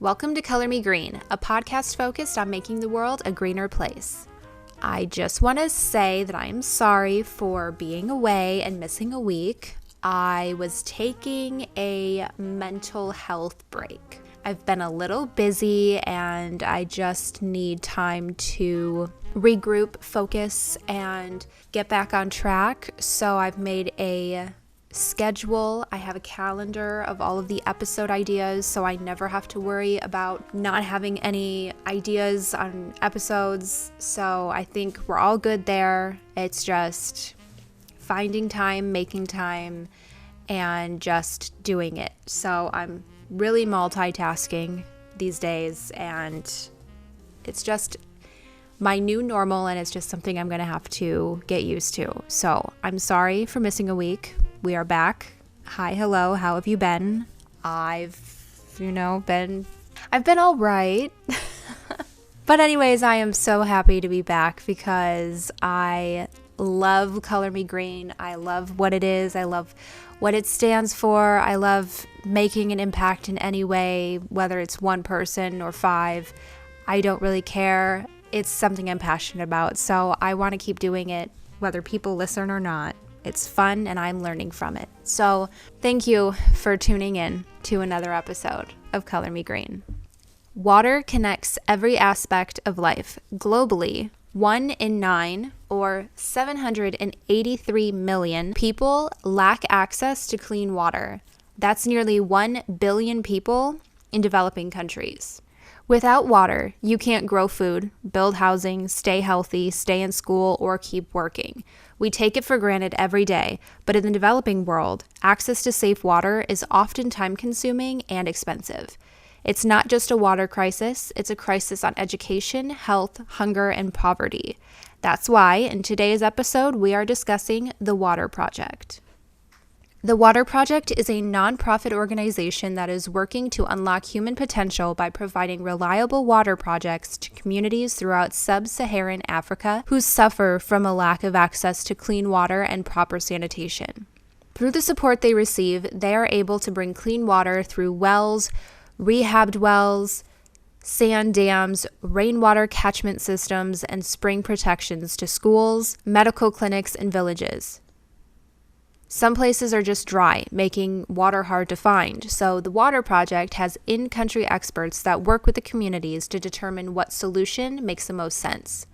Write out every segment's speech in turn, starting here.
Welcome to Color Me Green, a podcast focused on making the world a greener place. I just want to say that I am sorry for being away and missing a week. I was taking a mental health break. I've been a little busy and I just need time to regroup, focus, and get back on track. So I've made a schedule. I have a calendar of all of the episode ideas, so I never have to worry about not having any ideas on episodes. So I think we're all good there. It's just finding time, making time, and just doing it. So I'm really multitasking these days, and it's just my new normal, and it's just something I'm going to have to get used to. So I'm sorry for missing a week. We are back. Hi, hello, how have you been? I've been all right. But anyways, I am so happy to be back because I love Color Me Green. I love what it is. I love what it stands for. I love making an impact in any way, whether it's one person or five. I don't really care. It's something I'm passionate about, so I want to keep doing it, whether people listen or not. It's fun and I'm learning from it. So thank you for tuning in to another episode of Color Me Green. Water connects every aspect of life. Globally, 1 in 9, or 783 million people lack access to clean water. That's nearly 1 billion people in developing countries. Without water, you can't grow food, build housing, stay healthy, stay in school, or keep working. We take it for granted every day, but in the developing world, access to safe water is often time-consuming and expensive. It's not just a water crisis, it's a crisis on education, health, hunger, and poverty. That's why, in today's episode, we are discussing the Water Project. The Water Project is a nonprofit organization that is working to unlock human potential by providing reliable water projects to communities throughout sub-Saharan Africa who suffer from a lack of access to clean water and proper sanitation. Through the support they receive, they are able to bring clean water through wells, rehabbed wells, sand dams, rainwater catchment systems, and spring protections to schools, medical clinics, and villages. Some places are just dry, making water hard to find, so the Water Project has in-country experts that work with the communities to determine what solution makes the most sense.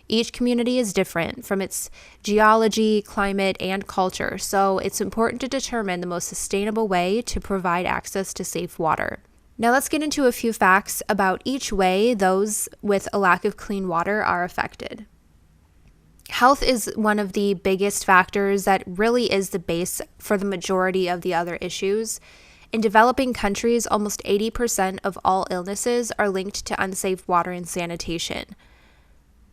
Each community is different from its geology, climate, and culture, so it's important to determine the most sustainable way to provide access to safe water. Now let's get into a few facts about each way those with a lack of clean water are affected. Health is one of the biggest factors that really is the base for the majority of the other issues. In developing countries, almost 80% of all illnesses are linked to unsafe water and sanitation.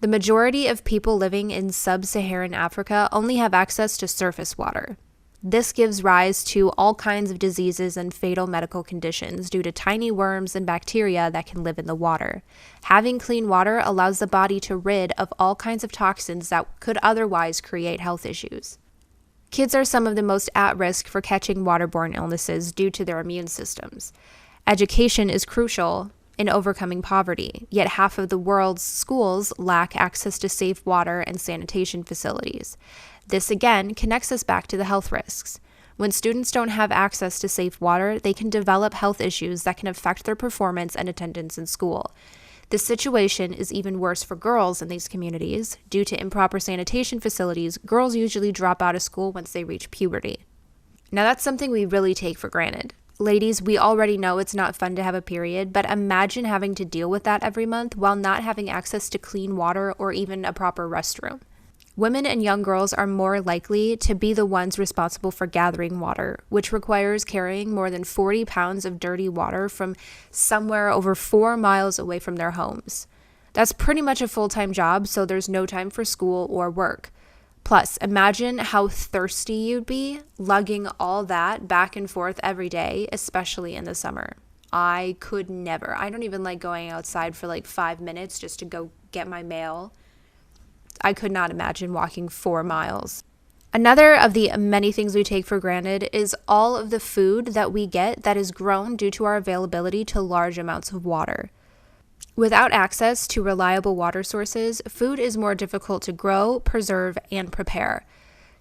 The majority of people living in sub-Saharan Africa only have access to surface water. This gives rise to all kinds of diseases and fatal medical conditions due to tiny worms and bacteria that can live in the water. Having clean water allows the body to rid of all kinds of toxins that could otherwise create health issues. Kids are some of the most at risk for catching waterborne illnesses due to their immune systems. Education is crucial in overcoming poverty, yet half of the world's schools lack access to safe water and sanitation facilities. This again connects us back to the health risks. When students don't have access to safe water, they can develop health issues that can affect their performance and attendance in school. This situation is even worse for girls in these communities. Due to improper sanitation facilities, girls usually drop out of school once they reach puberty. Now that's something we really take for granted. Ladies, we already know it's not fun to have a period, but imagine having to deal with that every month while not having access to clean water or even a proper restroom. Women and young girls are more likely to be the ones responsible for gathering water, which requires carrying more than 40 pounds of dirty water from somewhere over 4 miles away from their homes. That's pretty much a full-time job, so there's no time for school or work. Plus, imagine how thirsty you'd be lugging all that back and forth every day, especially in the summer. I could never. I don't even like going outside for like 5 minutes just to go get my mail. I could not imagine walking 4 miles. Another of the many things we take for granted is all of the food that we get that is grown due to our availability to large amounts of water. Without access to reliable water sources, food is more difficult to grow, preserve, and prepare.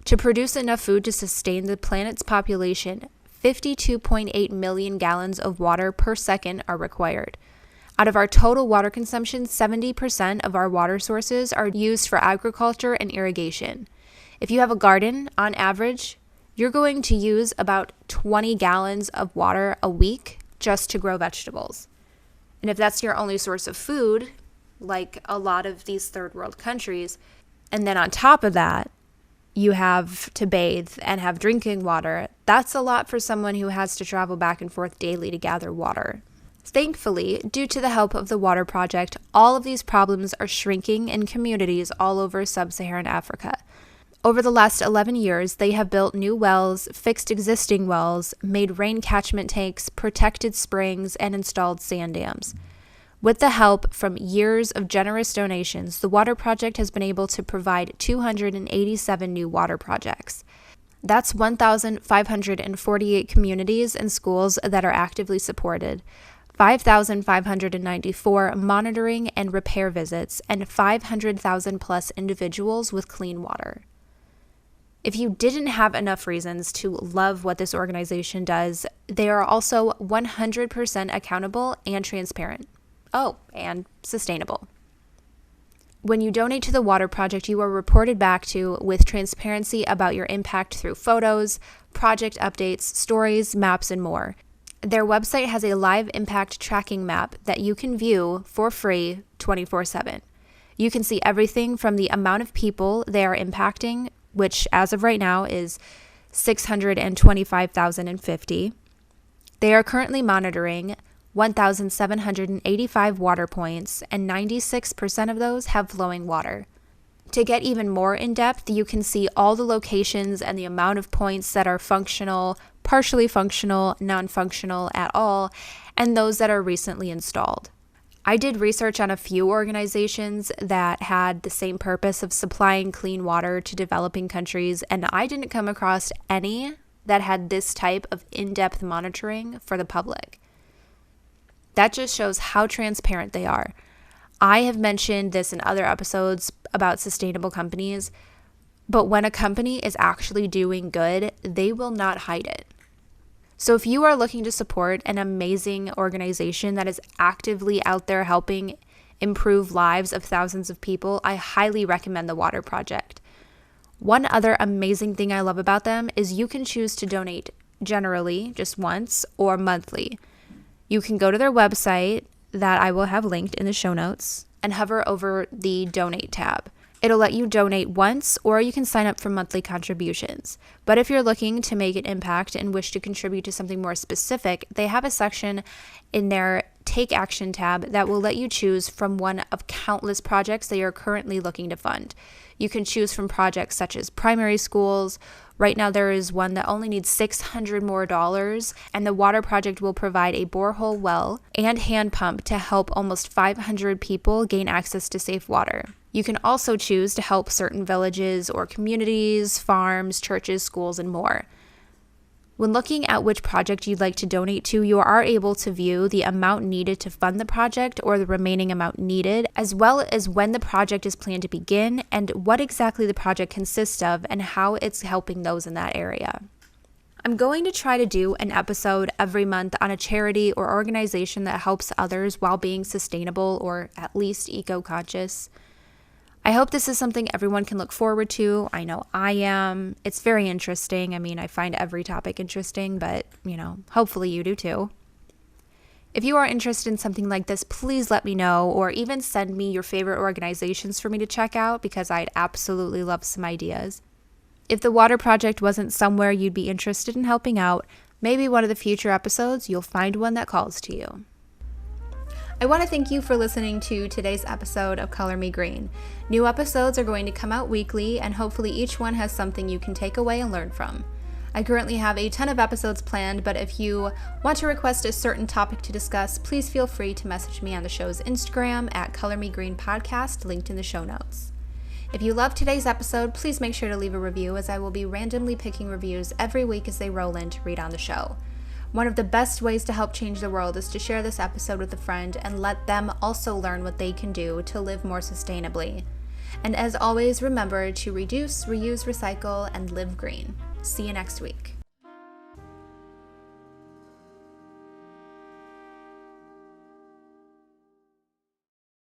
To produce enough food to sustain the planet's population, 52.8 million gallons of water per second are required. Out of our total water consumption, 70% of our water sources are used for agriculture and irrigation. If you have a garden, on average, you're going to use about 20 gallons of water a week just to grow vegetables. And if that's your only source of food, like a lot of these third world countries, and then on top of that, you have to bathe and have drinking water, that's a lot for someone who has to travel back and forth daily to gather water. Thankfully, due to the help of the Water Project, all of these problems are shrinking in communities all over sub-Saharan Africa. Over the last 11 years, they have built new wells, fixed existing wells, made rain catchment tanks, protected springs, and installed sand dams. With the help from years of generous donations, the Water Project has been able to provide 287 new water projects. That's 1,548 communities and schools that are actively supported, 5,594 monitoring and repair visits, and 500,000 plus individuals with clean water. If you didn't have enough reasons to love what this organization does, they are also 100% accountable and transparent. Oh, and sustainable. When you donate to the Water Project, you are reported back to with transparency about your impact through photos, project updates, stories, maps, and more. Their website has a live impact tracking map that you can view for free 24/7. You can see everything from the amount of people they are impacting, which as of right now is 625,050. They are currently monitoring 1,785 water points, and 96% of those have flowing water. To get even more in-depth, you can see all the locations and the amount of points that are functional, partially functional, non-functional at all, and those that are recently installed. I did research on a few organizations that had the same purpose of supplying clean water to developing countries, and I didn't come across any that had this type of in-depth monitoring for the public. That just shows how transparent they are. I have mentioned this in other episodes about sustainable companies, but when a company is actually doing good, they will not hide it. So if you are looking to support an amazing organization that is actively out there helping improve lives of thousands of people, I highly recommend the Water Project. One other amazing thing I love about them is you can choose to donate generally, just once, or monthly. You can go to their website that I will have linked in the show notes and hover over the Donate tab. It'll let you donate once, or you can sign up for monthly contributions. But if you're looking to make an impact and wish to contribute to something more specific, they have a section in their Take Action tab that will let you choose from one of countless projects that you're currently looking to fund. You can choose from projects such as primary schools. Right now there is one that only needs $600 more, and the Water Project will provide a borehole well and hand pump to help almost 500 people gain access to safe water. You can also choose to help certain villages or communities, farms, churches, schools, and more. When looking at which project you'd like to donate to, you are able to view the amount needed to fund the project or the remaining amount needed, as well as when the project is planned to begin and what exactly the project consists of and how it's helping those in that area. I'm going to try to do an episode every month on a charity or organization that helps others while being sustainable or at least eco-conscious. I hope this is something everyone can look forward to. I know I am. It's very interesting. I mean, I find every topic interesting, but, hopefully you do too. If you are interested in something like this, please let me know, or even send me your favorite organizations for me to check out, because I'd absolutely love some ideas. If the Water Project wasn't somewhere you'd be interested in helping out, maybe one of the future episodes you'll find one that calls to you. I want to thank you for listening to today's episode of Color Me Green. New episodes are going to come out weekly, and hopefully each one has something you can take away and learn from. I currently have a ton of episodes planned, but if you want to request a certain topic to discuss, please feel free to message me on the show's Instagram at Color Me Green Podcast, linked in the show notes. If you loved today's episode, please make sure to leave a review, as I will be randomly picking reviews every week as they roll in to read on the show. One of the best ways to help change the world is to share this episode with a friend and let them also learn what they can do to live more sustainably. And as always, remember to reduce, reuse, recycle, and live green. See you next week.